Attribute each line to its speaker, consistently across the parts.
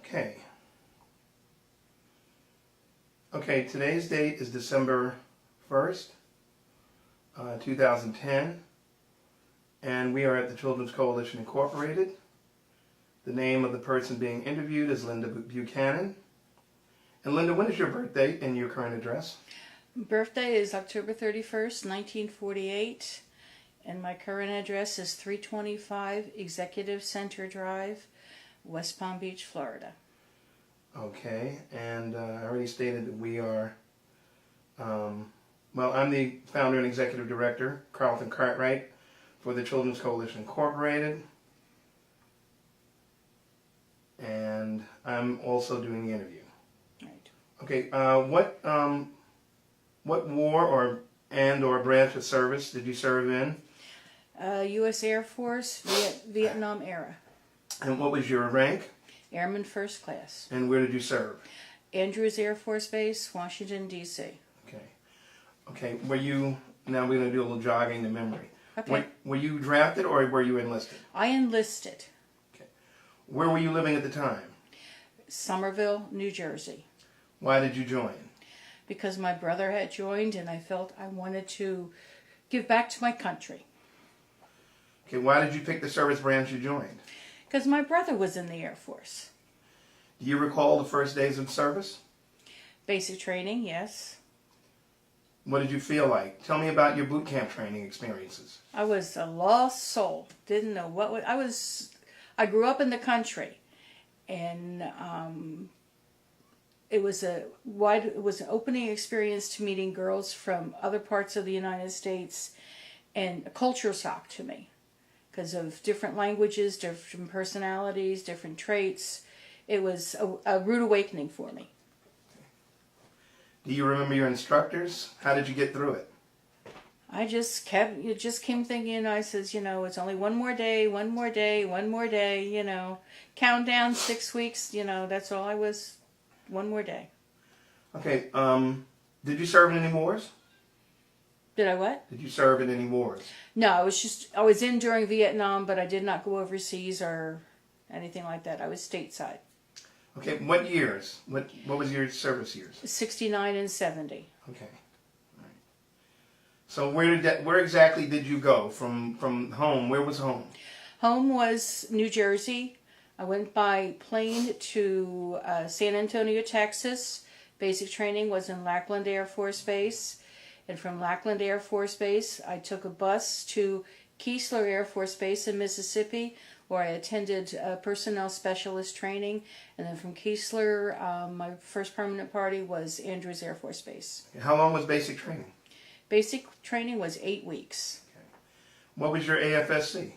Speaker 1: Okay. Okay, today's date is December 1st, 2010, and we are at the Children's Coalition Incorporated. The name of the person being interviewed is Linda Buchanan. And Linda, when is your birthday and your current address?
Speaker 2: Birthday is October 31st, 1948, and my current address is 325 Executive Center Drive, West Palm Beach, Florida.
Speaker 1: Okay, and I already stated that we are, I'm the founder and executive director, Carlton Cartwright, for the Children's Coalition Incorporated, and I'm also doing the interview.
Speaker 2: Right.
Speaker 1: Okay, what war or branch of service did you serve in?
Speaker 2: U.S. Air Force, Vietnam era.
Speaker 1: And what was your rank?
Speaker 2: Airman First Class.
Speaker 1: And where did you serve?
Speaker 2: Andrews Air Force Base, Washington, D.C.
Speaker 1: Okay. Okay, now we're going to do a little jogging the memory.
Speaker 2: Okay.
Speaker 1: Were you drafted or were you enlisted?
Speaker 2: I enlisted.
Speaker 1: Okay. Where were you living at the time?
Speaker 2: Somerville, New Jersey.
Speaker 1: Why did you join?
Speaker 2: Because my brother had joined and I felt I wanted to give back to my country.
Speaker 1: Okay, why did you pick the service branch you joined?
Speaker 2: Because my brother was in the Air Force.
Speaker 1: Do you recall the first days of service?
Speaker 2: Basic training, yes.
Speaker 1: What did you feel like? Tell me about your boot camp training experiences.
Speaker 2: I was a lost soul. Didn't know what I grew up in the country, and it was an opening experience to meeting girls from other parts of the United States, and a culture shock to me because of different languages, different personalities, different traits. It was a rude awakening for me.
Speaker 1: Do you remember your instructors? How did you get through it?
Speaker 2: I just came thinking, I says, it's only one more day, countdown 6 weeks, that's all I was, one more day.
Speaker 1: Okay, did you serve in any wars?
Speaker 2: Did I what?
Speaker 1: Did you serve in any wars?
Speaker 2: No, I was in during Vietnam, but I did not go overseas or anything like that. I was stateside.
Speaker 1: Okay, what years? What was your service years?
Speaker 2: 69 and 70.
Speaker 1: Okay. All right. So where exactly did you go from home? Where was home?
Speaker 2: Home was New Jersey. I went by plane to San Antonio, Texas. Basic training was in Lackland Air Force Base. And from Lackland Air Force Base, I took a bus to Keesler Air Force Base in Mississippi, where I attended personnel specialist training. And then from Keesler, my first permanent party was Andrews Air Force Base.
Speaker 1: How long was basic training?
Speaker 2: Basic training was 8 weeks.
Speaker 1: Okay. What was your AFSC?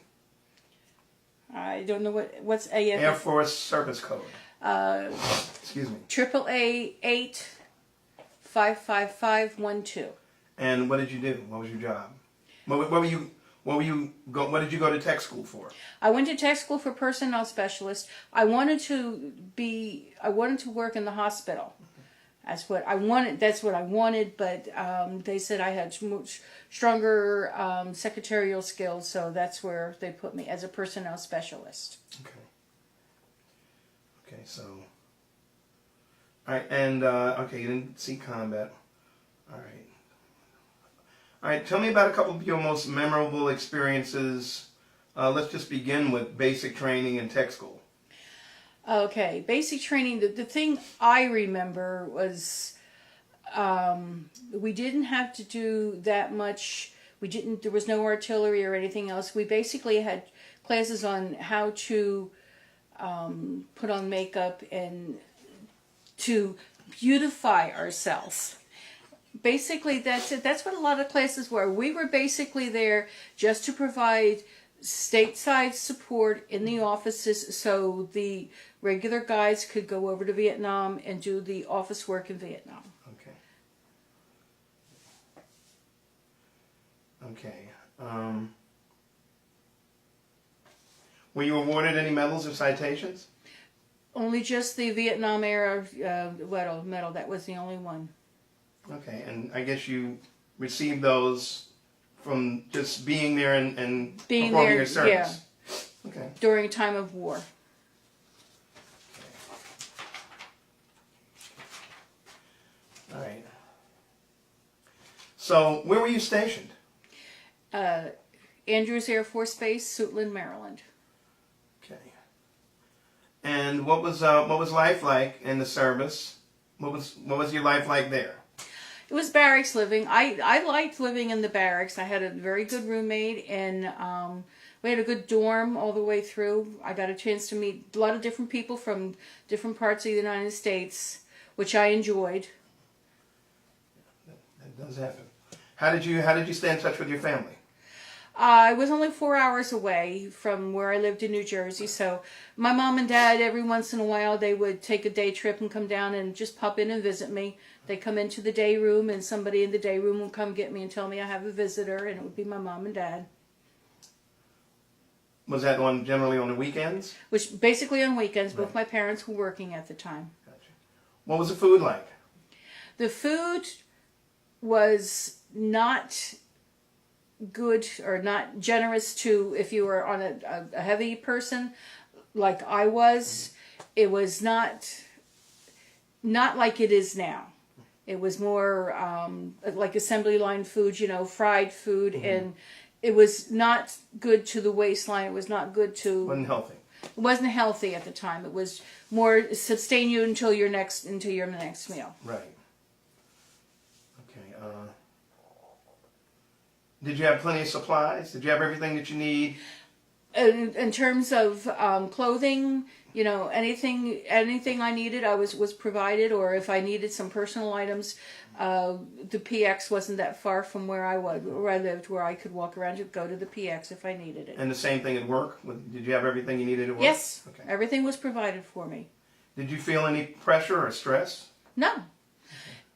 Speaker 2: I don't know what's AFSC.
Speaker 1: Air Force Service Code. Excuse me.
Speaker 2: AAA 855512.
Speaker 1: And what did you do? What was your job? What did you go to tech school for?
Speaker 2: I went to tech school for personnel specialist. I wanted to work in the hospital. That's what I wanted. But they said I had much stronger secretarial skills, so that's where they put me as a personnel specialist.
Speaker 1: Okay. Okay. So. All right, and okay, you didn't see combat. All right. All right, tell me about a couple of your most memorable experiences. Let's just begin with basic training and tech school.
Speaker 2: Okay, basic training, the thing I remember was we didn't have to do that much. There was no artillery or anything else. We basically had classes on how to put on makeup and to beautify ourselves. Basically, that's it. That's what a lot of classes were. We were basically there just to provide stateside support in the offices so the regular guys could go over to Vietnam and do the office work in Vietnam.
Speaker 1: Okay. Okay. Were you awarded any medals or citations?
Speaker 2: Only just the Vietnam era medal. That was the only one.
Speaker 1: Okay, and I guess you received those from just being there and performing your service.
Speaker 2: Yeah.
Speaker 1: Okay.
Speaker 2: During a time of war.
Speaker 1: Okay. So, where were you stationed?
Speaker 2: Andrews Air Force Base, Suitland, Maryland.
Speaker 1: Okay. And what was life like in the service? What was your life like there?
Speaker 2: It was barracks living. I liked living in the barracks. I had a very good roommate, and we had a good dorm all the way through. I got a chance to meet a lot of different people from different parts of the United States, which I enjoyed.
Speaker 1: That does happen. How did you stay in touch with your family?
Speaker 2: I was only 4 hours away from where I lived in New Jersey, so my mom and dad, every once in a while, they would take a day trip and come down and just pop in and visit me. They'd come into the day room, and somebody in the day room would come get me and tell me I have a visitor, and it would be my mom and dad.
Speaker 1: Was that generally on the weekends?
Speaker 2: Which basically on weekends.
Speaker 1: Right.
Speaker 2: Both my parents were working at the time.
Speaker 1: Gotcha. What was the food like?
Speaker 2: The food was not good or not generous to if you were on a heavy person like I was. It was not like it is now. It was more like assembly line food, fried food, and it was not good to the waistline. It was not good to.
Speaker 1: Wasn't healthy.
Speaker 2: It wasn't healthy at the time. It was more sustain you until your next meal.
Speaker 1: Right. Okay. Did you have plenty of supplies? Did you have everything that you need?
Speaker 2: In terms of clothing, anything I needed, I was provided. Or if I needed some personal items, the PX wasn't that far from where I lived, where I could walk around and go to the PX if I needed it.
Speaker 1: And the same thing at work? Did you have everything you needed at work?
Speaker 2: Yes,
Speaker 1: Okay.
Speaker 2: everything was provided for me.
Speaker 1: Did you feel any pressure or stress?
Speaker 2: No.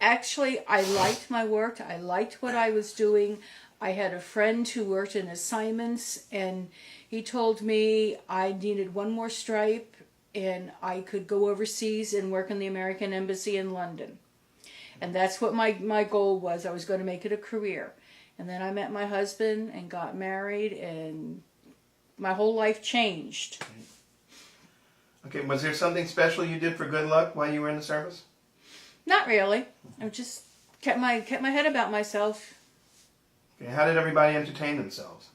Speaker 2: Actually, I liked my work. I liked what I was doing. I had a friend who worked in assignments, and he told me I needed one more stripe and I could go overseas and work in the American Embassy in London. And that's what my goal was. I was going to make it a career. And then I met my husband and got married, and my whole life changed.
Speaker 1: Okay, was there something special you did for good luck while you were in the service?
Speaker 2: Not really. I just kept my head about myself.
Speaker 1: Okay, how did everybody entertain themselves?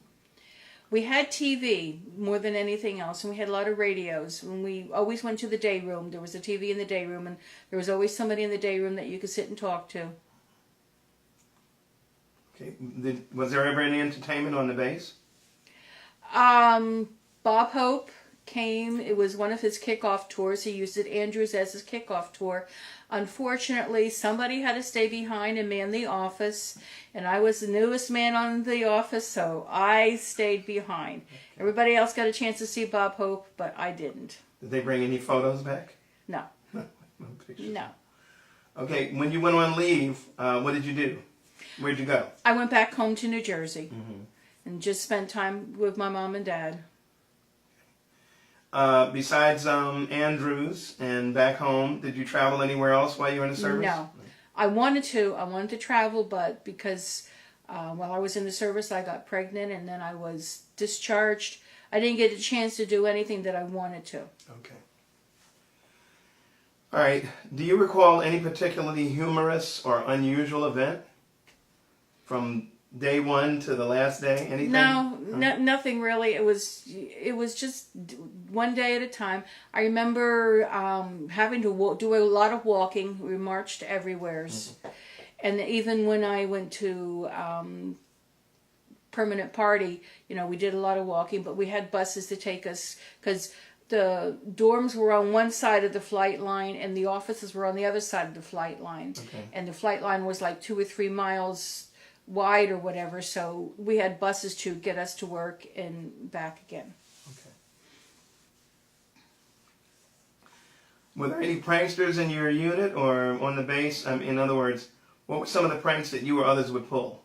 Speaker 2: We had TV more than anything else, and we had a lot of radios. When we always went to the day room, there was a TV in the day room, and there was always somebody in the day room that you could sit and talk to.
Speaker 1: Okay, was there ever any entertainment on the base?
Speaker 2: Bob Hope came. It was one of his kickoff tours. He used it Andrews as his kickoff tour. Unfortunately, somebody had to stay behind and man the office, and I was the newest man on the office, so I stayed behind. Okay. Everybody else got a chance to see Bob Hope, but I didn't.
Speaker 1: Did they bring any photos back?
Speaker 2: No.
Speaker 1: No pictures.
Speaker 2: No.
Speaker 1: Okay, when you went on leave, what did you do? Where'd you go?
Speaker 2: I went back home to New Jersey and just spent time with my mom and dad.
Speaker 1: Besides Andrews and back home, did you travel anywhere else while you were in the service?
Speaker 2: No. I wanted to travel, but because while I was in the service, I got pregnant and then I was discharged. I didn't get a chance to do anything that I wanted to.
Speaker 1: Okay. All right. Do you recall any particularly humorous or unusual event from day one to the last day? Anything?
Speaker 2: No, nothing really. It was just one day at a time. I remember having to do a lot of walking. We marched everywhere, and even when I went to permanent party, we did a lot of walking. But we had buses to take us because the dorms were on one side of the flight line and the offices were on the other side of the flight line.
Speaker 1: Okay.
Speaker 2: And the flight line was like 2 or 3 miles wide or whatever, so we had buses to get us to work and back again.
Speaker 1: Okay. Were there any pranksters in your unit or on the base? In other words, what were some of the pranks that you or others would pull?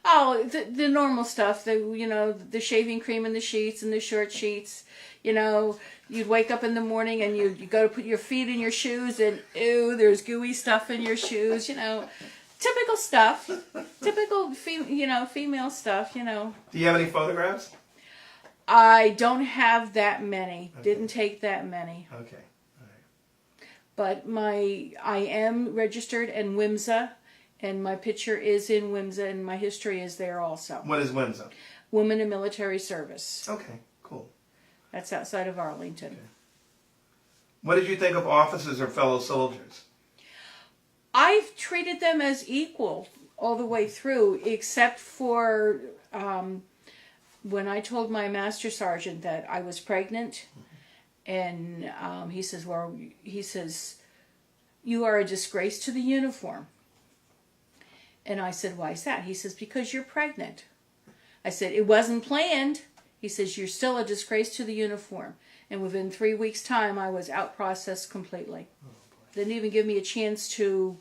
Speaker 2: Oh, the normal stuff. The shaving cream in the sheets and the short sheets. You'd wake up in the morning and you go to put your feet in your shoes and ew, there's gooey stuff in your shoes. Typical stuff. Typical, female stuff. Do
Speaker 1: you have any photographs?
Speaker 2: I don't have that many. Okay. Didn't take that many.
Speaker 1: Okay. All right.
Speaker 2: But I am registered in WMSA, And my picture is in WIMSA, and my history is there also.
Speaker 1: What is WIMSA?
Speaker 2: Women in Military Service.
Speaker 1: Okay, cool.
Speaker 2: That's outside of Arlington.
Speaker 1: Okay. What did you think of officers or fellow soldiers?
Speaker 2: I've treated them as equal all the way through, except for when I told my master sergeant that I was pregnant, and he says, "You are a disgrace to the uniform." And I said, "Why is that?" He says, "Because you're pregnant." I said, "It wasn't planned." He says, "You're still a disgrace to the uniform." And within 3 weeks' time, I was out processed completely. Didn't even give me a chance to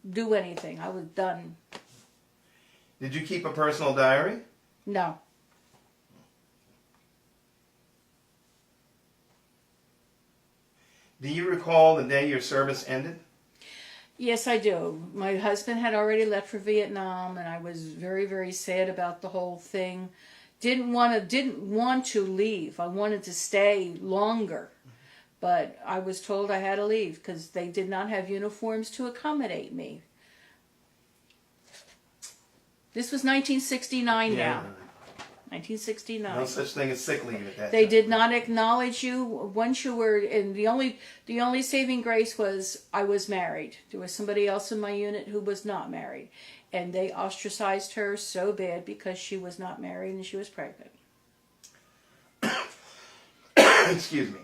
Speaker 2: do anything. I was done.
Speaker 1: Did you keep a personal diary?
Speaker 2: No.
Speaker 1: Do you recall the day your service ended?
Speaker 2: Yes, I do. My husband had already left for Vietnam, and I was very, very sad about the whole thing. Didn't want to leave. I wanted to stay longer, but I was told I had to leave because they did not have uniforms to accommodate me. This was 1969 now. 1969.
Speaker 1: No such thing as sick leave at that
Speaker 2: They
Speaker 1: time.
Speaker 2: did not acknowledge you once you were, and the only saving grace was I was married. There was somebody else in my unit who was not married, and they ostracized her so bad because she was not married and she was pregnant.
Speaker 1: Excuse me.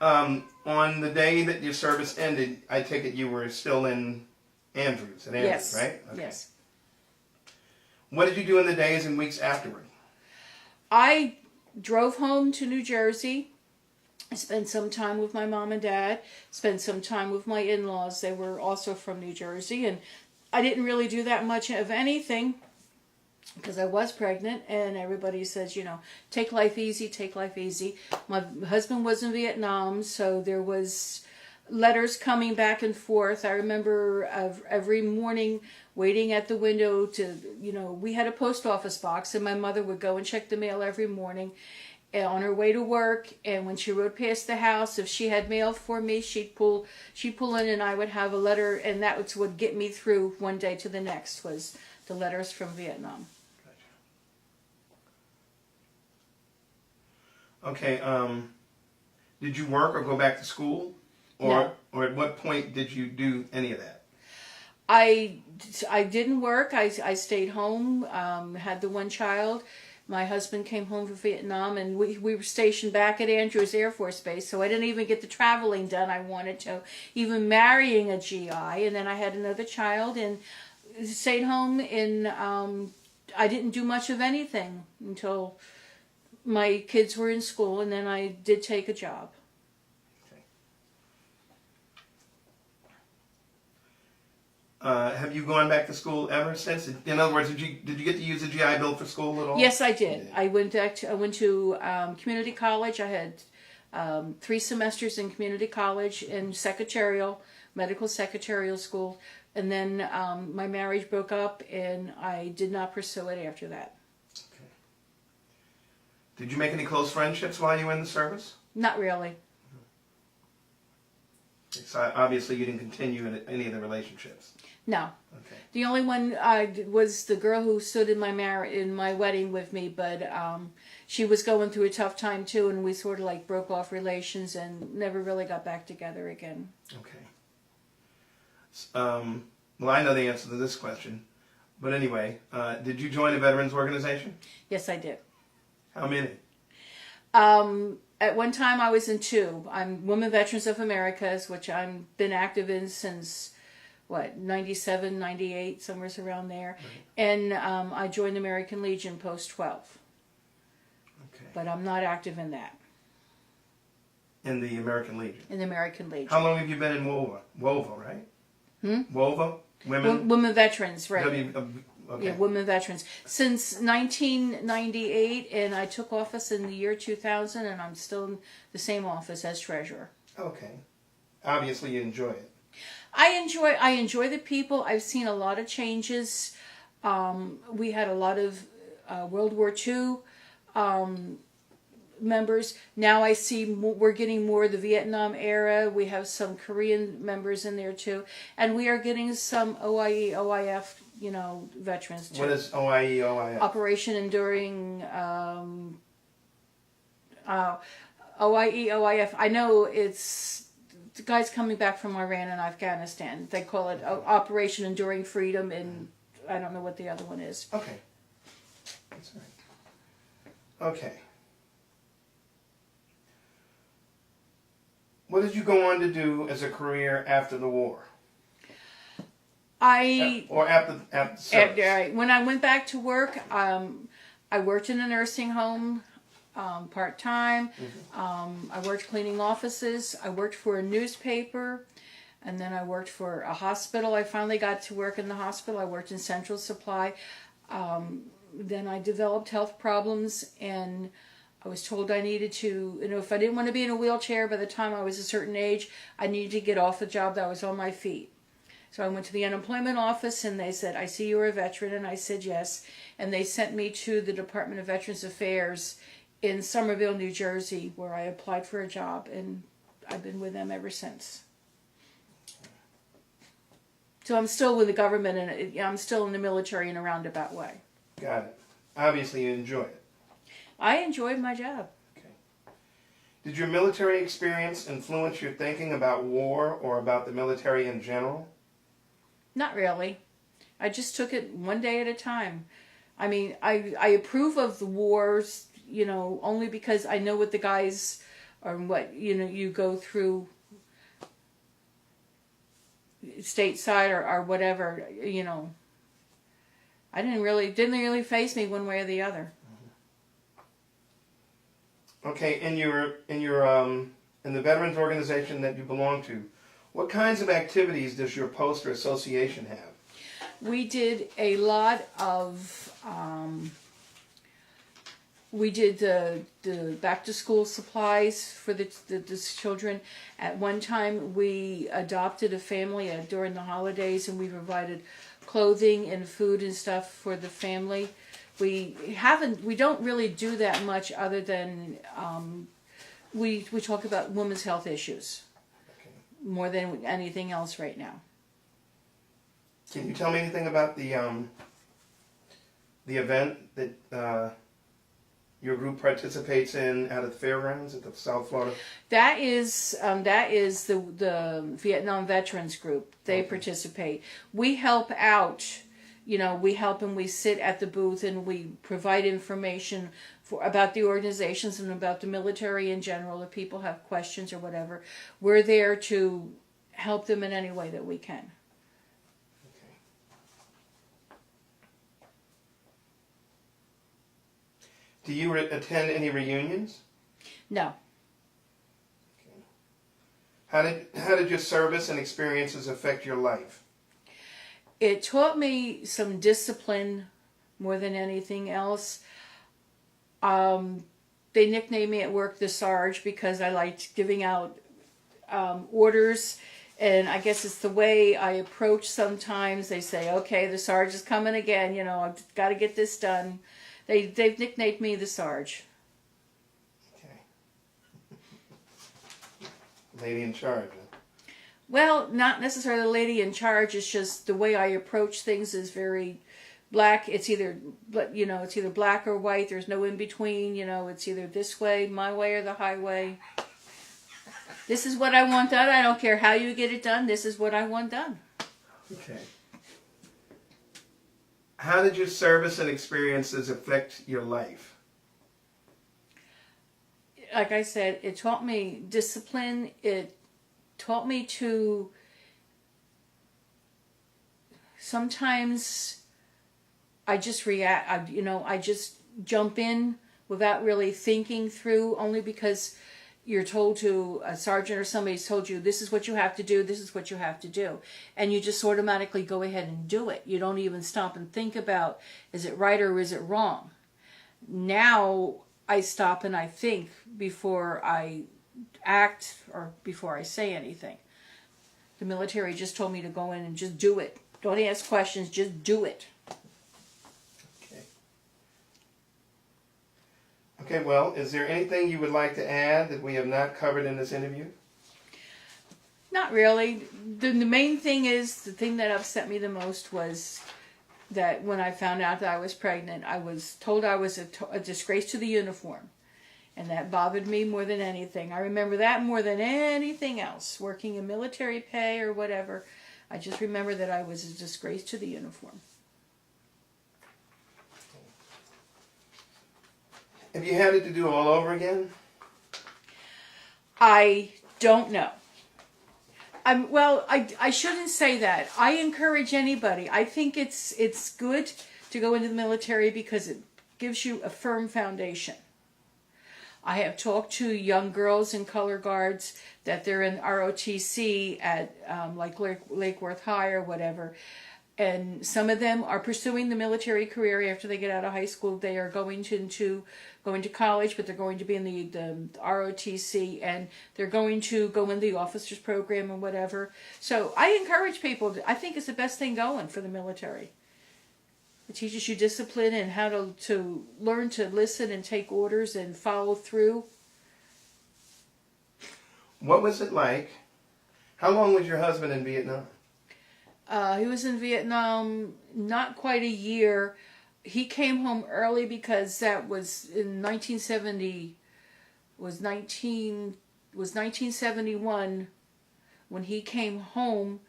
Speaker 1: On the day that your service ended, I take it you were still in Andrews,
Speaker 2: Yes.
Speaker 1: right? Okay.
Speaker 2: Yes.
Speaker 1: What did you do in the days and weeks afterward?
Speaker 2: I drove home to New Jersey. I spent some time with my mom and dad, spent some time with my in-laws. They were also from New Jersey, and I didn't really do that much of anything because I was pregnant, and everybody says, take life easy, take life easy. My husband was in Vietnam, so there was letters coming back and forth. I remember every morning waiting at the window we had a post office box, and my mother would go and check the mail every morning on her way to work. And when she rode past the house, if she had mail for me, she'd pull in, and I would have a letter, and that was what would get me through one day to the next, was the letters from Vietnam.
Speaker 1: Okay, did you work or go back to school?
Speaker 2: No.
Speaker 1: Or at what point did you do any of that?
Speaker 2: I didn't work. I stayed home, had the one child. My husband came home from Vietnam, and we were stationed back at Andrews Air Force Base, so I didn't even get the traveling done I wanted to, even marrying a GI. And then I had another child and stayed home, and I didn't do much of anything until my kids were in school, and then I did take a job.
Speaker 1: Have you gone back to school ever since? In other words, did you get to use the GI Bill for school at all?
Speaker 2: Yes, I did. I went to community college. I had 3 semesters in community college in medical secretarial school, and then my marriage broke up, and I did not pursue it after that.
Speaker 1: Okay. Did you make any close friendships while you were in the service?
Speaker 2: Not really.
Speaker 1: So obviously, you didn't continue in any of the relationships.
Speaker 2: No.
Speaker 1: Okay.
Speaker 2: The only one was the girl who stood in my wedding with me, but she was going through a tough time too, and we sort of broke off relations and never really got back together again.
Speaker 1: Okay. Well, I know the answer to this question, but anyway, did you join a veterans organization?
Speaker 2: Yes, I did.
Speaker 1: How many?
Speaker 2: At one time, I was in 2. I'm Women Veterans of Americas, which I've been active in since, 97, 98, somewhere around there. Right. And I joined the American Legion post-12.
Speaker 1: Okay.
Speaker 2: But I'm not active in that.
Speaker 1: In the American Legion?
Speaker 2: In the American Legion.
Speaker 1: How long have you been in WOVA? WOVA, right? WOVA?
Speaker 2: Women Veterans, right.
Speaker 1: Okay.
Speaker 2: Yeah, women veterans. Since 1998, and I took office in the year 2000, and I'm still in the same office as treasurer.
Speaker 1: Okay. Obviously, you enjoy it.
Speaker 2: I enjoy the people. I've seen a lot of changes. We had a lot of World War II members. Now I see we're getting more of the Vietnam era. We have some Korean members in there too, and we are getting some OIE, OIF, veterans too.
Speaker 1: What is OIE, OIF?
Speaker 2: Operation Enduring, OIE, OIF. I know it's the guys coming back from Iran and Afghanistan. They call it Operation Enduring Freedom, and I don't know what the other one is.
Speaker 1: Okay. That's all right. Okay. What did you go on to do as a career after the war? Or after service?
Speaker 2: When I went back to work, I worked in a nursing home part-time. I worked cleaning offices. I worked for a newspaper. And then I worked for a hospital. I finally got to work in the hospital. I worked in Central Supply. Then I developed health problems, and I was told I needed to, if I didn't want to be in a wheelchair by the time I was a certain age, I needed to get off the job that I was on my feet. So I went to the unemployment office, and they said, I see you're a veteran, and I said yes. And they sent me to the Department of Veterans Affairs in Somerville, New Jersey, where I applied for a job, and I've been with them ever since. So I'm still with the government, and I'm still in the military in a roundabout way.
Speaker 1: Got it. Obviously you enjoy it.
Speaker 2: I enjoyed my job.
Speaker 1: Okay. Did your military experience influence your thinking about war or about the military in general?
Speaker 2: Not really. I just took it one day at a time. I mean, I approve of the wars, only because I know what the guys are, what, you go through stateside or whatever, I didn't really faze me one way or the other.
Speaker 1: Okay, in the veterans organization that you belong to, what kinds of activities does your post or association have?
Speaker 2: We did a lot of, we did the back to school supplies for the children. At one time we adopted a family during the holidays, and we provided clothing and food and stuff for the family. We don't really do that much other than we talk about women's health issues more than anything else right now.
Speaker 1: Can you tell me anything about the event that your group participates in out at the fairgrounds at the South Florida?
Speaker 2: That is the Vietnam Veterans Group. They participate. We help out. We help, and we sit at the booth, and we provide information about the organizations and about the military in general. If people have questions or whatever, we're there to help them in any way that we can.
Speaker 1: Okay. Do you attend any reunions?
Speaker 2: No.
Speaker 1: Okay. How did your service and experiences affect your life?
Speaker 2: It taught me some discipline more than anything else. They nicknamed me at work the Sarge because I liked giving out orders, and I guess it's the way I approach sometimes. They say, okay, the Sarge is coming again, I've got to get this done. They've nicknamed me the Sarge.
Speaker 1: Okay. Lady in charge, huh?
Speaker 2: Well, not necessarily the lady in charge. It's just the way I approach things is very black. It's either black or white. There's no in between. It's either this way, my way, or the highway. This is what I want done. I don't care how you get it done. This is what I want done.
Speaker 1: Okay. How did your service and experiences affect your life?
Speaker 2: Like I said, it taught me discipline. It taught me to sometimes I just react. I just jump in without really thinking through, only because you're told to, a sergeant or somebody's told you, this is what you have to do, this is what you have to do. And you just automatically go ahead and do it. You don't even stop and think about, is it right or is it wrong? Now I stop and I think before I act or before I say anything. The military just told me to go in and just do it. Don't ask questions, just do it.
Speaker 1: Okay, well, is there anything you would like to add that we have not covered in this interview?
Speaker 2: Not really. The main thing is, the thing that upset me the most was that when I found out that I was pregnant, I was told I was a disgrace to the uniform. And that bothered me more than anything. I remember that more than anything else. Working in military pay or whatever, I just remember that I was a disgrace to the uniform.
Speaker 1: If you had it to do all over again?
Speaker 2: I don't know. I shouldn't say that. I encourage anybody. I think it's good to go into the military because it gives you a firm foundation. I have talked to young girls in color guards that they're in ROTC at like Lake Worth High or whatever. And some of them are pursuing the military career after they get out of high school. They are going to college, but they're going to be in the ROTC, and they're going to go in the officers program or whatever. So I encourage people. I think it's the best thing going for the military. It teaches you discipline and how to learn to listen and take orders and follow through.
Speaker 1: What was it like? How long was your husband in Vietnam?
Speaker 2: He was in Vietnam not quite a year. He came home early because that was in 1971 when he came home,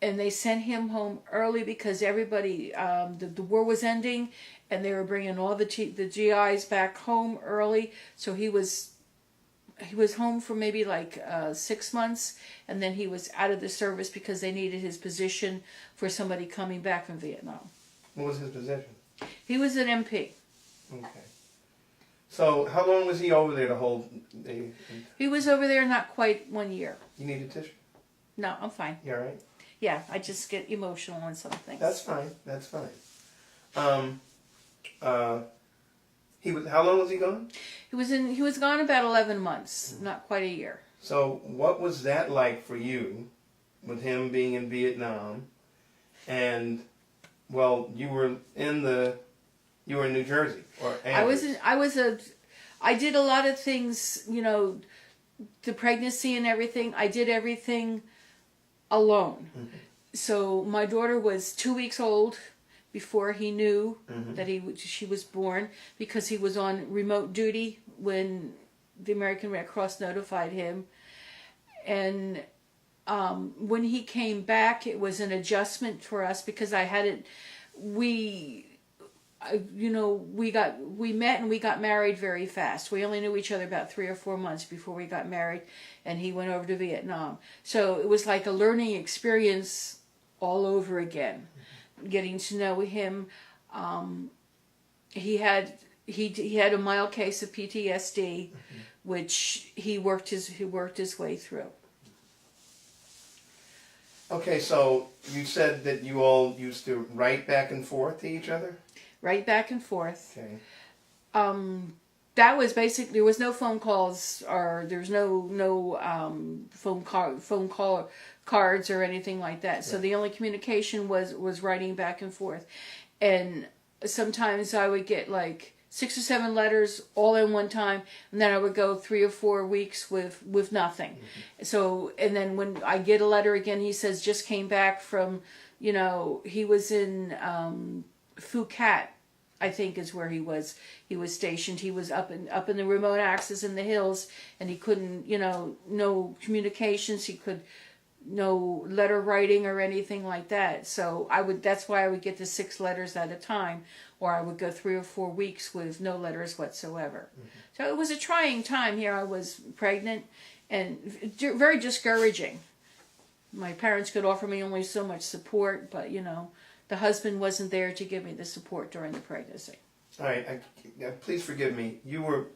Speaker 2: and they sent him home early because everybody the war was ending, and they were bringing all the GIs back home early. So he was home for maybe like 6 months, and then he was out of the service because they needed his position for somebody coming back from Vietnam.
Speaker 1: What was his position?
Speaker 2: He was an MP.
Speaker 1: Okay. So how long was he over there the whole day?
Speaker 2: He was over there not quite 1 year.
Speaker 1: You need a tissue?
Speaker 2: No, I'm fine.
Speaker 1: You all right?
Speaker 2: Yeah, I just get emotional on some things.
Speaker 1: That's fine. That's fine. How long was he gone?
Speaker 2: He was gone about 11 months, not quite a year.
Speaker 1: So what was that like for you, with him being in Vietnam, and well, you were in New Jersey or Andrews.
Speaker 2: I did a lot of things, the pregnancy and everything. I did everything alone. Mm-hmm. So my daughter was 2 weeks old before he knew mm-hmm. that she was born, because he was on remote duty when the American Red Cross notified him. And when he came back, it was an adjustment for us because we met and we got married very fast. We only knew each other about 3 or 4 months before we got married, and he went over to Vietnam. So it was like a learning experience all over again. Getting to know him, he had a mild case of PTSD, mm-hmm. which he worked his way through.
Speaker 1: Okay, so you said that you all used to write back and forth to each other?
Speaker 2: Write back and forth.
Speaker 1: Okay.
Speaker 2: That was basically, there was no phone calls, or there was no phone call cards or anything like that. Right. So the only communication was writing back and forth. And sometimes I would get like 6 or 7 letters all in one time, and then I would go 3 or 4 weeks with nothing. Mm-hmm. So, and then when I get a letter again, he says just came back from, he was in Phuket, I think is where he was stationed. He was up in the remote access in the hills, and he couldn't, no communications. No letter writing or anything like that. So that's why I would get the 6 letters at a time, or I would go 3 or 4 weeks with no letters whatsoever. Mm-hmm. So it was a trying time. Here I was pregnant and very discouraging. My parents could offer me only so much support, but the husband wasn't there to give me the support during the pregnancy.
Speaker 1: All right, please forgive me. You were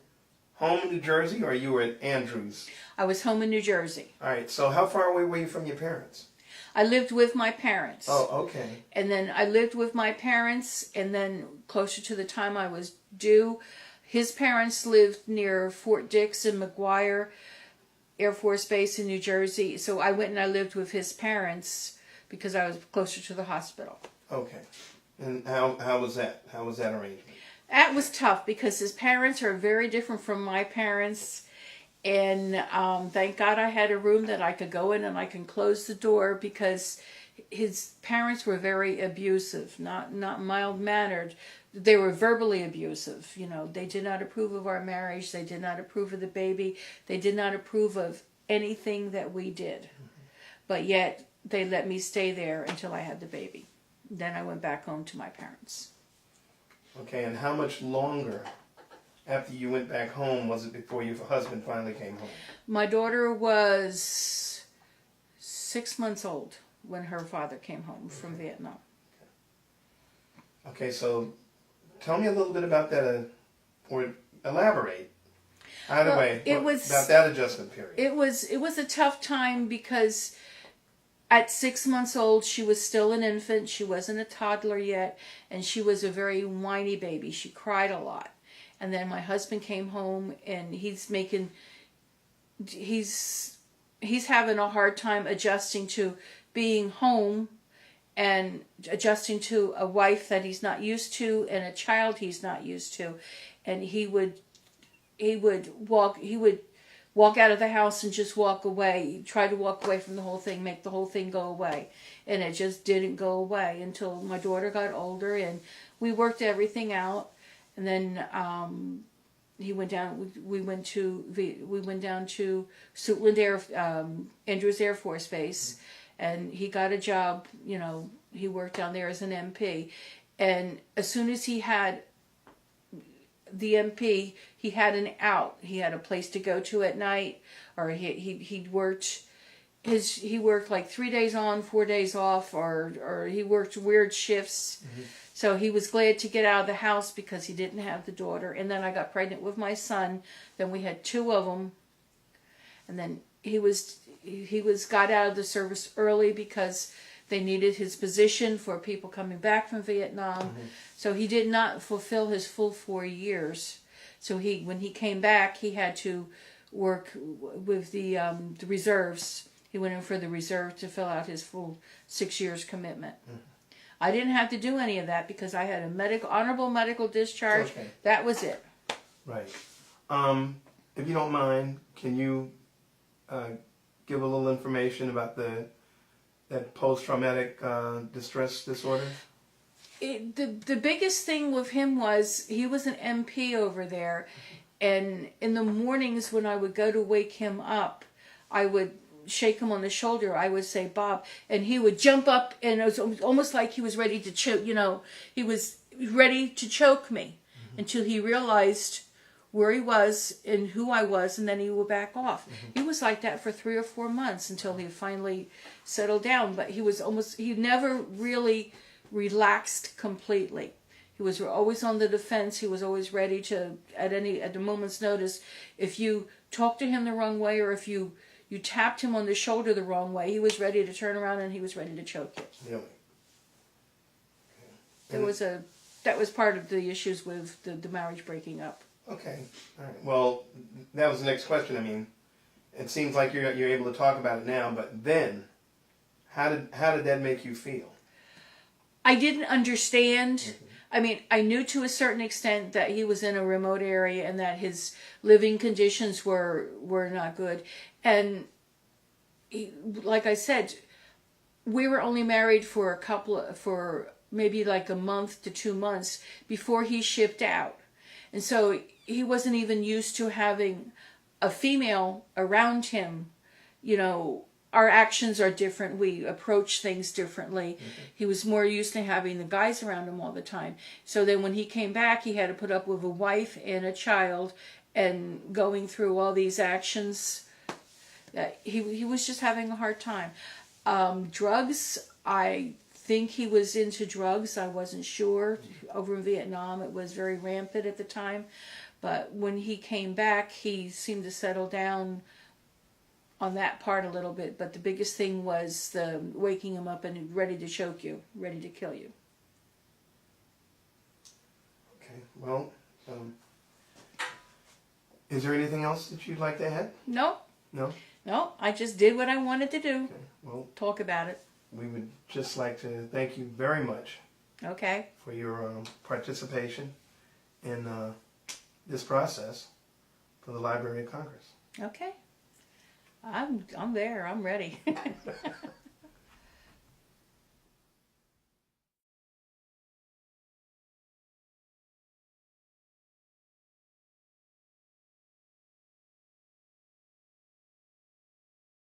Speaker 1: home in New Jersey, or you were at Andrews?
Speaker 2: I was home in New Jersey.
Speaker 1: All right, so how far away were you from your parents?
Speaker 2: I lived with my parents.
Speaker 1: Oh, okay.
Speaker 2: And then I lived with my parents, and then closer to the time I was due, his parents lived near Fort Dix and McGuire Air Force Base in New Jersey. So I went and I lived with his parents because I was closer to the hospital.
Speaker 1: Okay. And how was that? How was that arrangement?
Speaker 2: That was tough because his parents are very different from my parents. And thank God I had a room that I could go in and I can close the door, because his parents were very abusive, not mild-mannered. They were verbally abusive. You know, they did not approve of our marriage. They did not approve of the baby. They did not approve of anything that we did. But yet they let me stay there until I had the baby. Then I went back home to my parents.
Speaker 1: Okay, and how much longer after you went back home was it before your husband finally came home?
Speaker 2: My daughter was 6 months old when her father came home from Vietnam.
Speaker 1: Okay, so tell me a little bit about that, or elaborate. Either way, about that adjustment period.
Speaker 2: It was a tough time because at 6 months old, she was still an infant. She wasn't a toddler yet, and she was a very whiny baby. She cried a lot. And then my husband came home, and he's having a hard time adjusting to being home and adjusting to a wife that he's not used to and a child he's not used to. And he would walk out of the house and just walk away. He'd try to walk away from the whole thing, make the whole thing go away. And it just didn't go away until my daughter got older, and we worked everything out. And then he went down. We went down to Suitland Andrews Air Force Base, and he got a job. You know, he worked down there as an MP. And as soon as he had the MP, he had an out. He had a place to go to at night, or he worked like 3 days on, 4 days off, or he worked weird shifts. Mm-hmm. So he was glad to get out of the house because he didn't have the daughter. And then I got pregnant with my son. Then we had 2 of them. And then he got out of the service early because they needed his position for people coming back from Vietnam. Mm-hmm. So he did not fulfill his full 4 years. So when he came back, he had to work with the reserves. He went in for the reserve to fill out his full 6 years commitment. Mm-hmm. I didn't have to do any of that because I had a honorable medical discharge. Okay. That was it.
Speaker 1: Right. If you don't mind, can you give a little information about that post-traumatic distress disorder?
Speaker 2: The biggest thing with him was he was an MP over there, and in the mornings when I would go to wake him up, I would shake him on the shoulder. I would say, "Bob," and he would jump up, and it was almost like he was ready to choke. You know, he was ready to choke me until he realized where he was and who I was, and then he would back off. Mm-hmm. He was like that for 3 or 4 months until he finally settled down. But he never really relaxed completely. He was always on the defense. He was always ready to, at the moment's notice, if you talked to him the wrong way, or if you tapped him on the shoulder the wrong way, he was ready to turn around and he was ready to choke you.
Speaker 1: Really?
Speaker 2: Okay. That was part of the issues with the marriage breaking up.
Speaker 1: Okay. All right. Well, that was the next question. I mean, it seems like you're able to talk about it now, but then, how did that make you feel?
Speaker 2: I didn't understand. Mm-hmm. I mean, I knew to a certain extent that he was in a remote area and that his living conditions were not good. And like I said, we were only married for maybe like a month to 2 months before he shipped out. And so he wasn't even used to having a female around him. You know, our actions are different. We approach things differently. Mm-hmm. He was more used to having the guys around him all the time. So then when he came back, he had to put up with a wife and a child and going through all these actions. He was just having a hard time. Drugs, I think he was into drugs. I wasn't sure. Over in Vietnam, it was very rampant at the time. But when he came back, he seemed to settle down on that part a little bit. But the biggest thing was the waking him up and ready to choke you, ready to kill you.
Speaker 1: Okay, well, is there anything else that you'd like to add?
Speaker 2: No.
Speaker 1: No?
Speaker 2: No, I just did what I wanted to do.
Speaker 1: Okay, well,
Speaker 2: talk about it.
Speaker 1: We would just like to thank you very much.
Speaker 2: Okay.
Speaker 1: For your participation in this process for the Library of Congress.
Speaker 2: Okay. I'm there. I'm ready.